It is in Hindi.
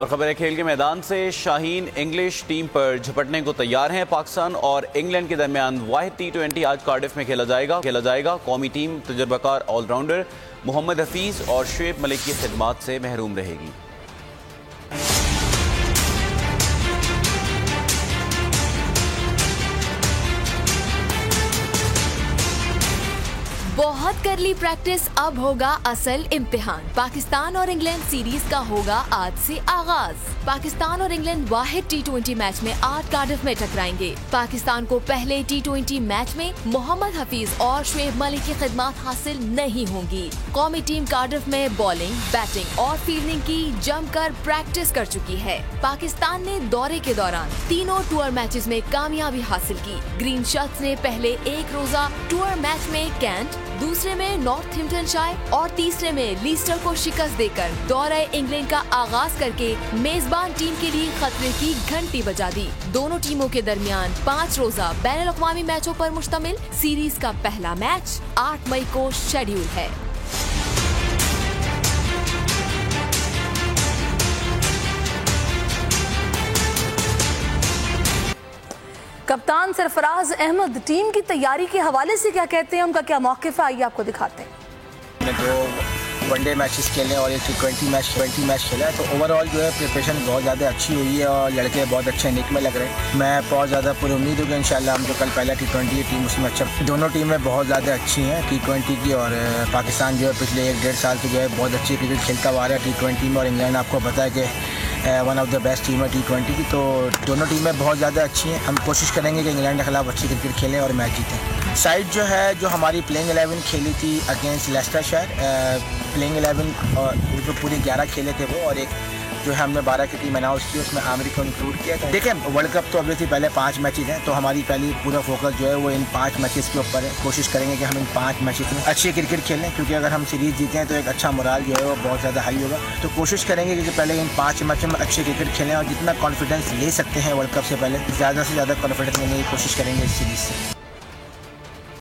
और खबर है खेल के मैदान से। शाहीन इंग्लिश टीम पर झपटने को तैयार हैं। पाकिस्तान और इंग्लैंड के दरमियान वाहिद T20 आज कार्डिफ में खेला जाएगा। कौमी टीम तजुर्बाकार ऑलराउंडर मोहम्मद हफीज और शुएब मलिक की खिदमात से महरूम रहेगी। बहुत कर ली प्रैक्टिस, अब होगा असल इम्तिहान। पाकिस्तान और इंग्लैंड सीरीज का होगा आज से आगाज। पाकिस्तान और इंग्लैंड वाहिद T20 मैच में आज कार्डिफ में टकराएंगे। पाकिस्तान को पहले T20 मैच में मोहम्मद हफीज और शुएब मलिक की खिदमत हासिल नहीं होंगी। कौमी टीम कार्डिफ में बॉलिंग, बैटिंग और फील्डिंग की जमकर प्रैक्टिस कर चुकी है। पाकिस्तान ने दौरे के दौरान तीनों टूर मैचेस में कामयाबी हासिल की। ग्रीन शर्ट्स ने पहले एक रोजा टूर मैच में कैंट, दूसरे में नॉर्थहैम्पटनशायर और तीसरे में लीस्टर को शिकस्त देकर दौरे इंग्लैंड का आगाज करके मेजबान टीम के लिए खतरे की घंटी बजा दी। दोनों टीमों के दरमियान 5 रोजा बैनुल अक़वामी मैचों पर मुश्तमिल सीरीज का पहला मैच 8 मई को शेड्यूल है। कप्तान सरफराज अहमद टीम की तैयारी के हवाले से क्या कहते हैं, उनका क्या मौक़िफ़ है, आइए आपको दिखाते हैं। जो वनडे मैचेस खेले और एक T20 मैच खेला है, तो ओवरऑल जो है प्रिपरेशन बहुत ज़्यादा अच्छी हुई है और लड़के बहुत अच्छे निक में लग रहे हैं। मैं बहुत ज़्यादा पुरुम्मीद हूँ कि इंशाल्लाह हम जो कल पहला T20 की टीम उसमें अच्छा, दोनों टीमें बहुत ज़्यादा अच्छी हैं T20 की। और पाकिस्तान जो है पिछले 1-1.5 साल से जो है बहुत अच्छी क्रिकेट खेलता हुआ रहा है T20 में, और इंग्लैंड आपको पता है कि one of the best team है T20 की। तो दोनों टीमें बहुत ज़्यादा अच्छी हैं। हम कोशिश करेंगे कि इंग्लैंड के खिलाफ अच्छी क्रिकेट खेलें और मैच जीतें। साइड जो है जो हमारी प्लेइंग 11 खेली थी अगेंस्ट लेस्टरशायर, प्लेइंग 11 और जो पूरे 11 खेले थे वो, और एक जो है हमने 12 की टीम अनाउंस की, उसमें आमिर को इंक्लूड किया था। देखिए वर्ल्ड कप तो अभी पहले 5 मैचेस हैं, तो हमारी पहली पूरा फोकस जो है वो इन 5 मैचेस के ऊपर है। कोशिश करेंगे कि हम इन 5 मैचेस में अच्छी क्रिकेट खेलें, क्योंकि अगर हम सीरीज़ जीते हैं तो एक अच्छा मोराल जो है वो बहुत ज़्यादा हाई होगा। तो कोशिश करेंगे कि पहले इन 5 मैचों में अच्छी क्रिकेट खेलें और जितना कॉन्फिडेंस ले सकते हैं वर्ल्ड कप से पहले ज़्यादा से ज़्यादा कॉन्फिडेंस लेने की कोशिश करेंगे इस सीरीज़ से।